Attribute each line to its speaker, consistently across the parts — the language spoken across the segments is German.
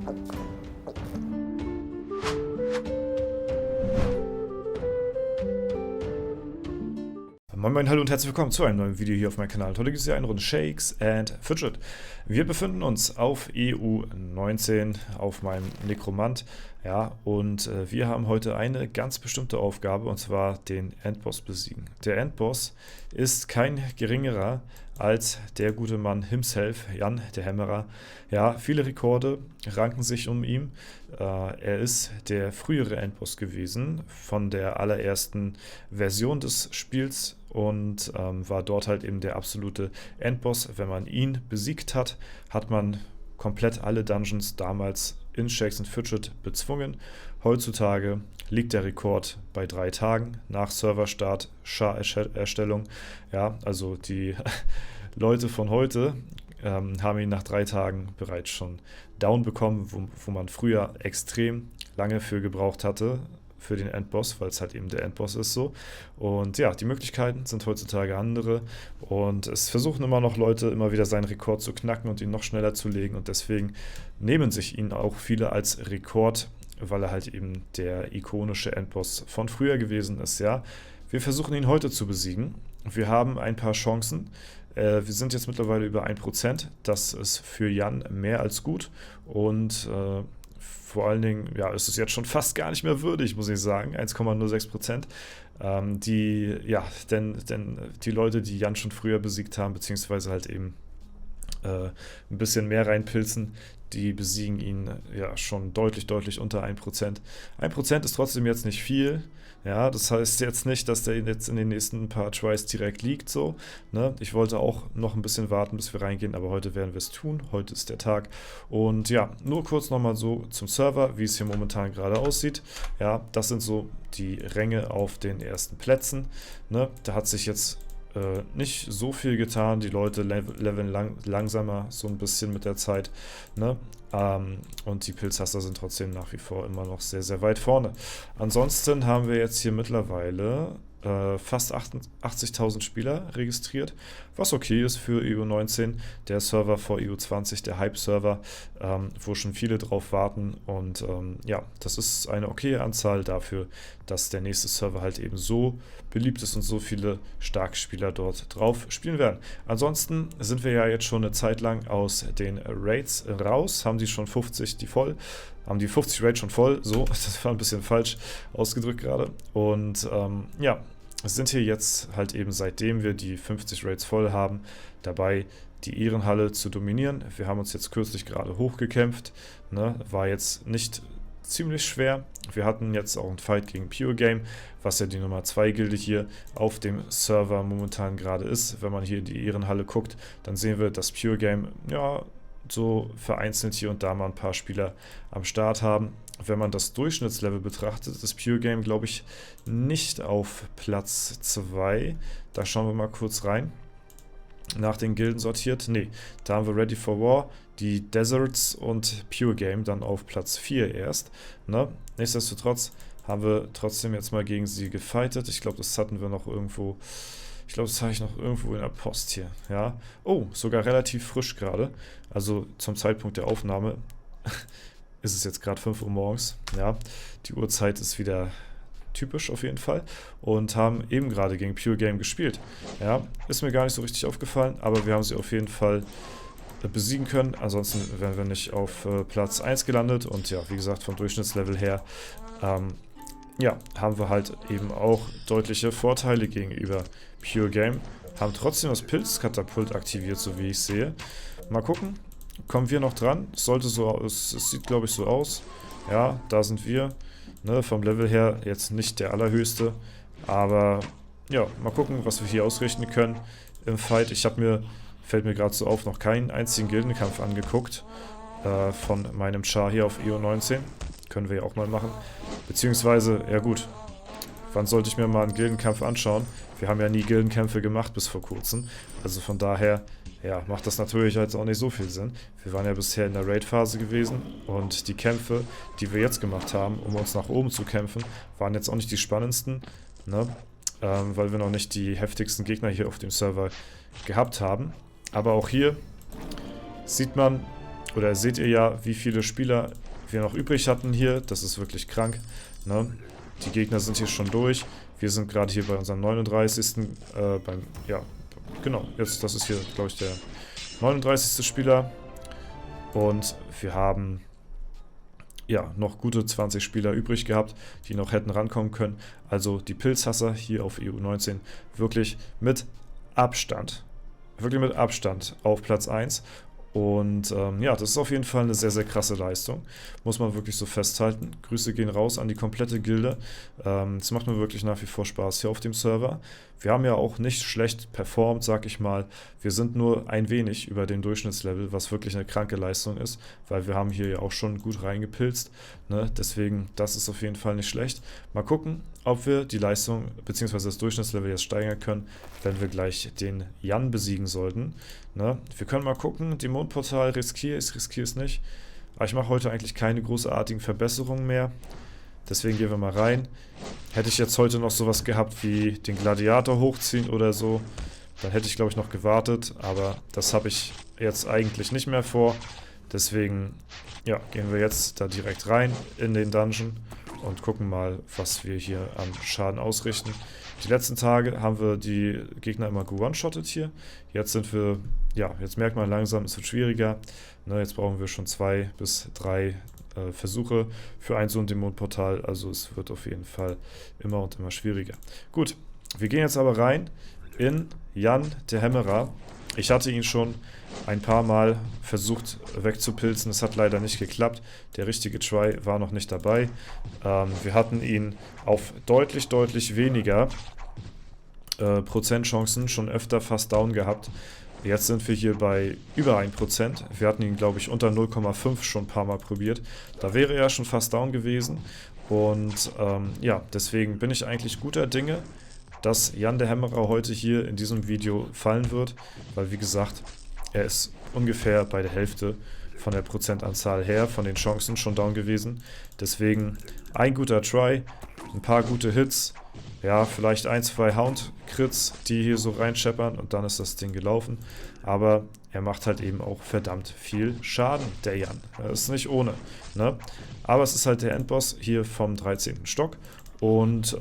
Speaker 1: Moin Moin, hallo und herzlich willkommen zu einem neuen Video hier auf meinem Kanal. Heute gibt es hier eine Runde Shakes and Fidget. Wir befinden uns auf EU 19 auf meinem Nekromant. Ja, und wir haben heute eine ganz bestimmte Aufgabe, und zwar den Endboss besiegen. Der Endboss ist kein geringerer als der gute Mann himself, Jan, der Hämmerer. Ja, viele Rekorde ranken sich um ihn. Er ist der frühere Endboss gewesen von der allerersten Version des Spiels und war dort halt eben der absolute Endboss. Wenn man ihn besiegt hat, hat man komplett alle Dungeons damals in Shakes and Fidget bezwungen. Heutzutage liegt der Rekord bei 3 Tagen nach Serverstart, SHA-Erstellung. Ja, also die Leute von heute haben ihn nach 3 Tagen bereits schon down bekommen, wo man früher extrem lange für gebraucht hatte, für den Endboss, weil es halt eben der Endboss ist so. Und ja, die Möglichkeiten sind heutzutage andere und es versuchen immer noch Leute, immer wieder seinen Rekord zu knacken und ihn noch schneller zu legen, und deswegen nehmen sich ihn auch viele als Rekord, weil er halt eben der ikonische Endboss von früher gewesen ist, ja. Wir versuchen ihn heute zu besiegen. Wir haben ein paar Chancen. Wir sind jetzt mittlerweile über 1%. Das ist für Jan mehr als gut und vor allen Dingen, ja, ist es jetzt schon fast gar nicht mehr würdig, muss ich sagen, 1,06%. Denn die Leute, die Jan schon früher besiegt haben, beziehungsweise halt eben ein bisschen mehr reinpilzen, die besiegen ihn ja schon deutlich unter 1%. 1% ist trotzdem jetzt nicht viel. Ja, das heißt jetzt nicht, dass der jetzt in den nächsten paar Tries direkt liegt, so. Ne? Ich wollte auch noch ein bisschen warten, bis wir reingehen, aber heute werden wir es tun. Heute ist der Tag. Und ja, nur kurz nochmal so zum Server, wie es hier momentan gerade aussieht. Ja, das sind so die Ränge auf den ersten Plätzen. Ne? Da hat sich jetzt nicht so viel getan. Die Leute leveln langsamer so ein bisschen mit der Zeit. Ne? Und die Pilzhaster sind trotzdem nach wie vor immer noch sehr weit vorne. Ansonsten haben wir jetzt hier mittlerweile fast 80.000 Spieler registriert, was okay ist für EU19, der Server vor EU20, der Hype-Server, wo schon viele drauf warten, und ja, das ist eine okaye Anzahl dafür, dass der nächste Server halt eben so beliebt ist und so viele starke Spieler dort drauf spielen werden. Ansonsten sind wir ja jetzt schon eine Zeit lang aus den Raids raus, haben die schon 50, haben die 50 Raids schon voll, so, das war ein bisschen falsch ausgedrückt gerade, und ja, sind hier jetzt halt eben, seitdem wir die 50 Raids voll haben, dabei die Ehrenhalle zu dominieren. Wir haben uns jetzt kürzlich gerade hochgekämpft, ne? War jetzt nicht ziemlich schwer. Wir hatten jetzt auch einen Fight gegen Pure Game, was ja die Nummer 2 Gilde hier auf dem Server momentan gerade ist. Wenn man hier in die Ehrenhalle guckt, dann sehen wir, dass Pure Game, ja, so vereinzelt hier und da mal ein paar Spieler am Start haben. Wenn man das Durchschnittslevel betrachtet, ist Pure Game, glaube ich, nicht auf Platz 2. Da schauen wir mal kurz rein. Nach den Gilden sortiert. Ne, da haben wir Ready for War, die Deserts und Pure Game dann auf Platz 4 erst. Ne? Nichtsdestotrotz haben wir trotzdem jetzt mal gegen sie gefightet. Ich glaube, das hatten wir noch irgendwo. Ich glaube, das habe ich noch irgendwo in der Post hier. Ja. Oh, sogar relativ frisch gerade. Also zum Zeitpunkt der Aufnahme ist es jetzt gerade 5 Uhr morgens. Ja. Die Uhrzeit ist wieder typisch auf jeden Fall. Und haben eben gerade gegen Pure Game gespielt. Ja. Ist mir gar nicht so richtig aufgefallen, aber wir haben sie auf jeden Fall besiegen können. Ansonsten wären wir nicht auf Platz 1 gelandet. Und ja, wie gesagt, vom Durchschnittslevel her ja, haben wir halt eben auch deutliche Vorteile gegenüber Pure Game. Haben trotzdem das Pilzkatapult aktiviert, so wie ich sehe. Mal gucken, kommen wir noch dran? Es sieht, glaube ich, so aus. Ja, da sind wir. Ne, vom Level her jetzt nicht der allerhöchste. Aber ja, mal gucken, was wir hier ausrichten können im Fight. Fällt mir gerade so auf, noch keinen einzigen Gildenkampf angeguckt. Von meinem Char hier auf EU19. Können wir ja auch mal machen. Beziehungsweise, ja gut, wann sollte ich mir mal einen Gildenkampf anschauen? Wir haben ja nie Gildenkämpfe gemacht bis vor kurzem. Also von daher, ja, macht das natürlich jetzt auch nicht so viel Sinn. Wir waren ja bisher in der Raid-Phase gewesen und die Kämpfe, die wir jetzt gemacht haben, um uns nach oben zu kämpfen, waren jetzt auch nicht die spannendsten, ne? Weil wir noch nicht die heftigsten Gegner hier auf dem Server gehabt haben. Aber auch hier sieht man, oder seht ihr ja, wie viele Spieler wir noch übrig hatten hier. Das ist wirklich krank, ne? Die Gegner sind hier schon durch. Wir sind gerade hier bei unserem 39. Ja, genau, jetzt, das ist hier, glaube ich, der 39. Spieler. Und wir haben ja noch gute 20 Spieler übrig gehabt, die noch hätten rankommen können. Also die Pilzhasser hier auf EU19 wirklich mit Abstand. Wirklich mit Abstand auf Platz 1. Und ja, das ist auf jeden Fall eine sehr, sehr krasse Leistung. Muss man wirklich so festhalten. Grüße gehen raus an die komplette Gilde. Es macht mir wirklich nach wie vor Spaß hier auf dem Server. Wir haben ja auch nicht schlecht performt, sag ich mal. Wir sind nur ein wenig über dem Durchschnittslevel, was wirklich eine kranke Leistung ist, weil wir haben hier ja auch schon gut reingepilzt, ne? Deswegen, das ist auf jeden Fall nicht schlecht. Mal gucken, ob wir die Leistung bzw. das Durchschnittslevel jetzt steigern können, wenn wir gleich den Jan besiegen sollten, ne? Wir können mal gucken, die Mondportal riskiere es nicht. Aber ich mache heute eigentlich keine großartigen Verbesserungen mehr. Deswegen gehen wir mal rein. Hätte ich jetzt heute noch sowas gehabt wie den Gladiator hochziehen oder so, dann hätte ich, glaube ich, noch gewartet. Aber das habe ich jetzt eigentlich nicht mehr vor. Deswegen, ja, gehen wir jetzt da direkt rein in den Dungeon und gucken mal, was wir hier an Schaden ausrichten. Die letzten Tage haben wir die Gegner immer ge-one-shottet hier. Jetzt sind wir, ja, jetzt merkt man langsam, es wird schwieriger. Ne, jetzt brauchen wir schon 2 bis 3 Versuche für ein so ein Dämonenportal. Also es wird auf jeden Fall immer und immer schwieriger. Gut, wir gehen jetzt aber rein in Jan der Hämmerer. Ich hatte ihn schon ein paar Mal versucht wegzupilzen. Es hat leider nicht geklappt. Der richtige Try war noch nicht dabei. Wir hatten ihn auf deutlich, deutlich weniger Prozentchancen schon öfter fast down gehabt. Jetzt sind wir hier bei über 1%. Wir hatten ihn, glaube ich, unter 0,5 schon ein paar Mal probiert. Da wäre er schon fast down gewesen. Und ja, deswegen bin ich eigentlich guter Dinge, dass Jan der Hämmerer heute hier in diesem Video fallen wird. Weil, wie gesagt, er ist ungefähr bei der Hälfte von der Prozentanzahl her, von den Chancen schon down gewesen. Deswegen ein guter Try, ein paar gute Hits. Ja, vielleicht 1, 2 Hound-Crits, die hier so reinscheppern und dann ist das Ding gelaufen. Aber er macht halt eben auch verdammt viel Schaden, der Jan. Das ist nicht ohne, ne? Aber es ist halt der Endboss hier vom 13. Stock. Und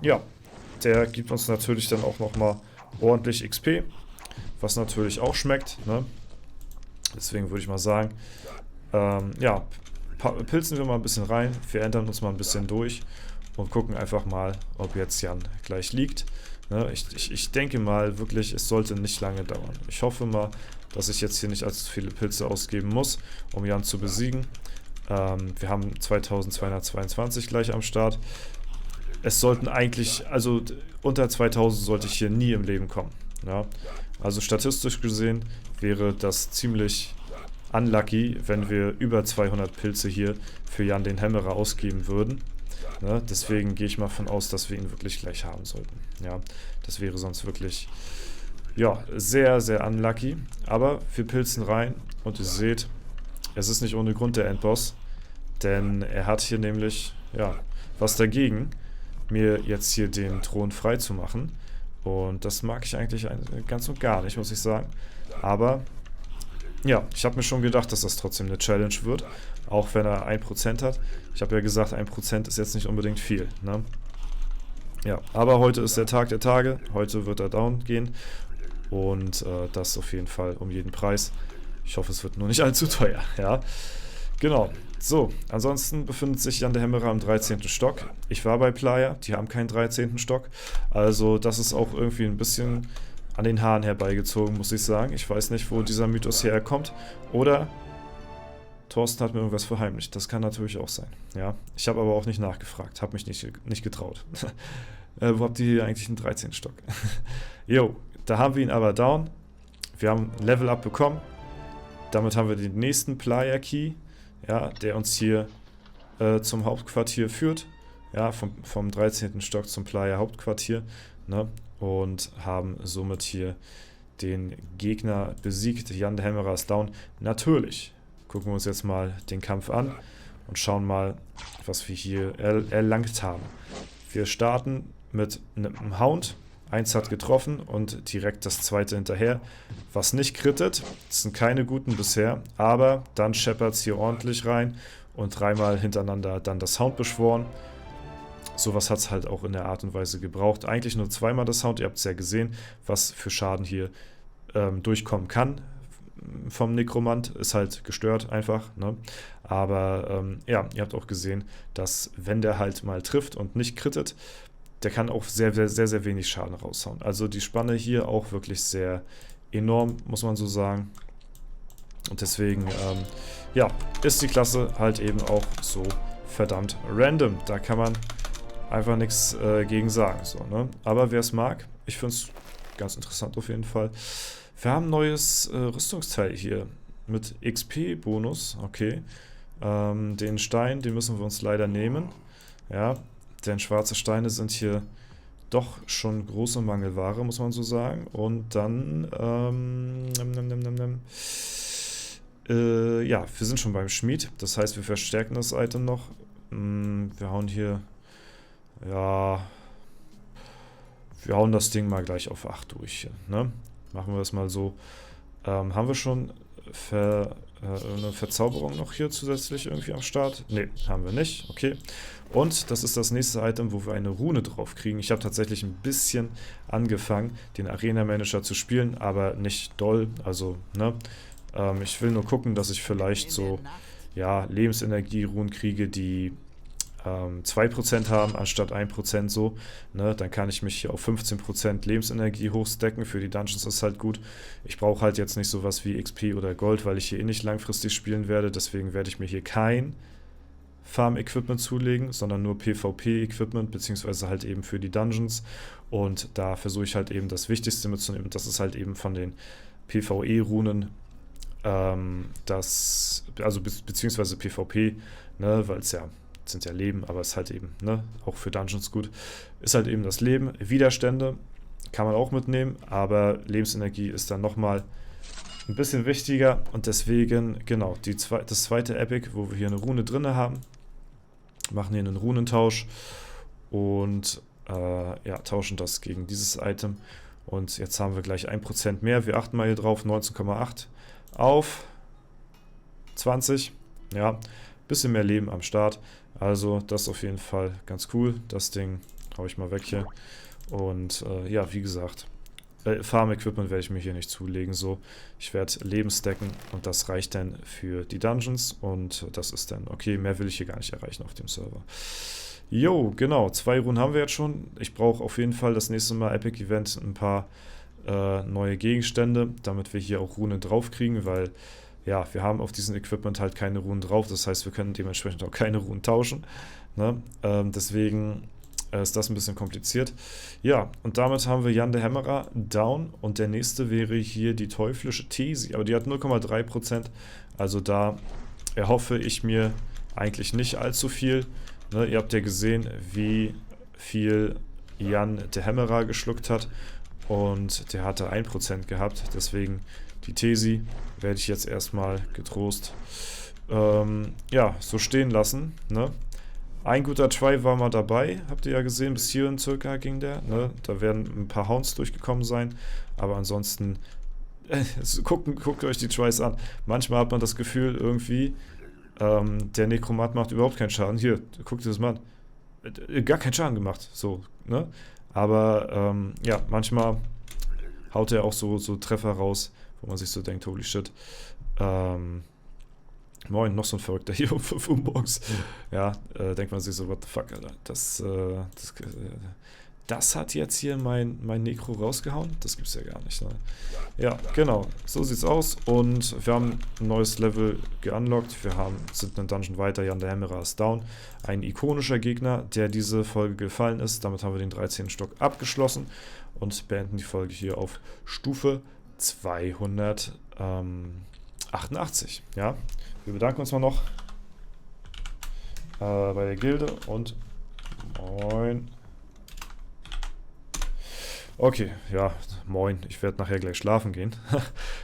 Speaker 1: ja, der gibt uns natürlich dann auch nochmal ordentlich XP, was natürlich auch schmeckt, ne? Deswegen würde ich mal sagen, ja, pilzen wir mal ein bisschen rein, wir ändern uns mal ein bisschen durch. Und gucken einfach mal, ob jetzt Jan gleich liegt. Ne, ich denke mal wirklich, es sollte nicht lange dauern. Ich hoffe mal, dass ich jetzt hier nicht allzu viele Pilze ausgeben muss, um Jan zu besiegen. Wir haben 2222 gleich am Start. Es sollten eigentlich, also unter 2000 sollte ich hier nie im Leben kommen. Ja? Also statistisch gesehen wäre das ziemlich unlucky, wenn wir über 200 Pilze hier für Jan den Hämmerer ausgeben würden. Ne, deswegen gehe ich mal von aus, dass wir ihn wirklich gleich haben sollten. Ja, das wäre sonst wirklich, ja, sehr, sehr unlucky. Aber wir pilzen rein und ihr seht, es ist nicht ohne Grund der Endboss, denn er hat hier nämlich, ja, was dagegen, mir jetzt hier den Thron frei zu machen. Und das mag ich eigentlich ganz und gar nicht, muss ich sagen. Aber ja, ich habe mir schon gedacht, dass das trotzdem eine Challenge wird, auch wenn er 1% hat. Ich habe ja gesagt, 1% ist jetzt nicht unbedingt viel, ne? Ja, aber heute ist der Tag der Tage, heute wird er down gehen und das auf jeden Fall um jeden Preis. Ich hoffe, es wird nur nicht allzu teuer, ja. Genau, so, ansonsten befindet sich Jan der Hämmerer im 13. Stock. Ich war bei Playa, die haben keinen 13. Stock, also das ist auch irgendwie ein bisschen an den Haaren herbeigezogen, muss ich sagen. Ich weiß nicht, wo dieser Mythos herkommt. Oder Thorsten hat mir irgendwas verheimlicht. Das kann natürlich auch sein. Ja, ich habe aber auch nicht nachgefragt. Habe mich nicht getraut. Wo habt ihr hier eigentlich einen 13. Stock? Jo, da haben wir ihn aber down. Wir haben ein Level Up bekommen. Damit haben wir den nächsten Playa Key, ja, der uns hier zum Hauptquartier führt. Ja, vom 13. Stock zum Playa Hauptquartier. Ne? Und haben somit hier den Gegner besiegt. Jan der Hämmerer ist down. Natürlich gucken wir uns jetzt mal den Kampf an und schauen mal, was wir hier erlangt haben. Wir starten mit einem Hound, Eins hat getroffen und direkt das zweite hinterher. Was nicht crittet, das sind keine guten bisher, aber dann scheppert es hier ordentlich rein und dreimal hintereinander dann das Hound beschworen. Sowas hat es halt auch in der Art und Weise gebraucht. Eigentlich nur zweimal das Hound, ihr habt es ja gesehen, was für Schaden hier durchkommen kann vom Nekromant. Ist halt gestört einfach, ne? Aber ja, ihr habt auch gesehen, dass wenn der halt mal trifft und nicht crittet, der kann auch sehr, sehr, sehr, sehr wenig Schaden raushauen. Also die Spanne hier auch wirklich sehr enorm, muss man so sagen. Und deswegen, ja, ist die Klasse halt eben auch so verdammt random. Da kann man einfach nichts gegen sagen. So, ne? Aber wer es mag, ich finde es ganz interessant auf jeden Fall. Wir haben ein neues Rüstungsteil hier mit XP-Bonus. Okay. Den Stein, den müssen wir uns leider nehmen. Ja, denn schwarze Steine sind hier doch schon große Mangelware, muss man so sagen. Und dann, ja, wir sind schon beim Schmied. Das heißt, wir verstärken das Item noch. Wir hauen hier, ja, wir hauen das Ding mal gleich auf 8 durch. Ne? Machen wir es mal so. Haben wir schon eine Verzauberung noch hier zusätzlich irgendwie am Start? Ne, haben wir nicht. Okay. Und das ist das nächste Item, wo wir eine Rune drauf kriegen. Ich habe tatsächlich ein bisschen angefangen, den Arena Manager zu spielen, aber nicht doll. Also, ne? Ich will nur gucken, dass ich vielleicht so, ja, Lebensenergie-Runen kriege, die 2% haben, anstatt 1% so, ne, dann kann ich mich hier auf 15% Lebensenergie hochstacken, für die Dungeons ist halt gut. Ich brauche halt jetzt nicht sowas wie XP oder Gold, weil ich hier eh nicht langfristig spielen werde, deswegen werde ich mir hier kein Farm-Equipment zulegen, sondern nur PvP-Equipment, beziehungsweise halt eben für die Dungeons, und da versuche ich halt eben das Wichtigste mitzunehmen, und das ist halt eben von den PvE-Runen, beziehungsweise PvP, ne, weil es ja sind ja Leben, aber es ist halt eben, ne, auch für Dungeons gut, ist halt eben das Leben. Widerstände kann man auch mitnehmen, aber Lebensenergie ist dann nochmal ein bisschen wichtiger, und deswegen, genau, das zweite Epic, wo wir hier eine Rune drin haben, machen hier einen Runentausch und ja, tauschen das gegen dieses Item, und jetzt haben wir gleich 1% mehr. Wir achten mal hier drauf, 19,8 auf 20, ja, bisschen mehr Leben am Start. Also das ist auf jeden Fall ganz cool. Das Ding hau ich mal weg hier. Und ja, wie gesagt, Farm-Equipment werde ich mir hier nicht zulegen. So, ich werde Leben stacken und das reicht dann für die Dungeons. Und das ist dann okay. Mehr will ich hier gar nicht erreichen auf dem Server. Jo, genau. 2 Runen haben wir jetzt schon. Ich brauche auf jeden Fall das nächste Mal Epic Event ein paar neue Gegenstände, damit wir hier auch Runen drauf kriegen, weil ja, wir haben auf diesem Equipment halt keine Runen drauf, das heißt, wir können dementsprechend auch keine Runen tauschen. Ne? Deswegen ist das ein bisschen kompliziert. Ja, und damit haben wir Jan der Hämmerer down, und der nächste wäre hier die teuflische Thesi, aber die hat 0,3%, also da erhoffe ich mir eigentlich nicht allzu viel. Ne? Ihr habt ja gesehen, wie viel Jan der Hämmerer geschluckt hat, und der hatte 1% gehabt, deswegen die Thesi werde ich jetzt erstmal getrost ja, so stehen lassen. Ne? Ein guter Try war mal dabei, habt ihr ja gesehen, bis hierhin circa ging der. Ne? Da werden ein paar Hounds durchgekommen sein, aber ansonsten guckt euch die Tries an. Manchmal hat man das Gefühl irgendwie, der Nekromat macht überhaupt keinen Schaden. Hier, guckt ihr das mal an. Gar keinen Schaden gemacht, so, ne? Aber ja, manchmal haut er auch so Treffer raus, wo man sich so denkt, holy shit. Moin, noch so ein Verrückter hier um 5 Uhr morgens. Ja, denkt man sich so, what the fuck, Alter. Das hat jetzt hier mein Nekro rausgehauen? Das gibt's ja gar nicht, ne? Ja, genau. So sieht's aus. Und wir haben ein neues Level geunlockt. Wir sind einen Dungeon weiter. Jan der Hämmerer ist down. Ein ikonischer Gegner, der diese Folge gefallen ist. Damit haben wir den 13. Stock abgeschlossen und beenden die Folge hier auf Stufe 288. Ja, wir bedanken uns mal noch bei der Gilde und moin. Okay, ja, moin. Ich werde nachher gleich schlafen gehen.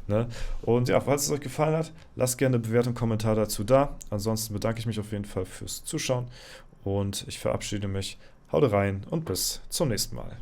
Speaker 1: Ne? Und ja, falls es euch gefallen hat, lasst gerne eine Bewertung, Kommentar dazu da. Ansonsten bedanke ich mich auf jeden Fall fürs Zuschauen und ich verabschiede mich. Haut rein und bis zum nächsten Mal.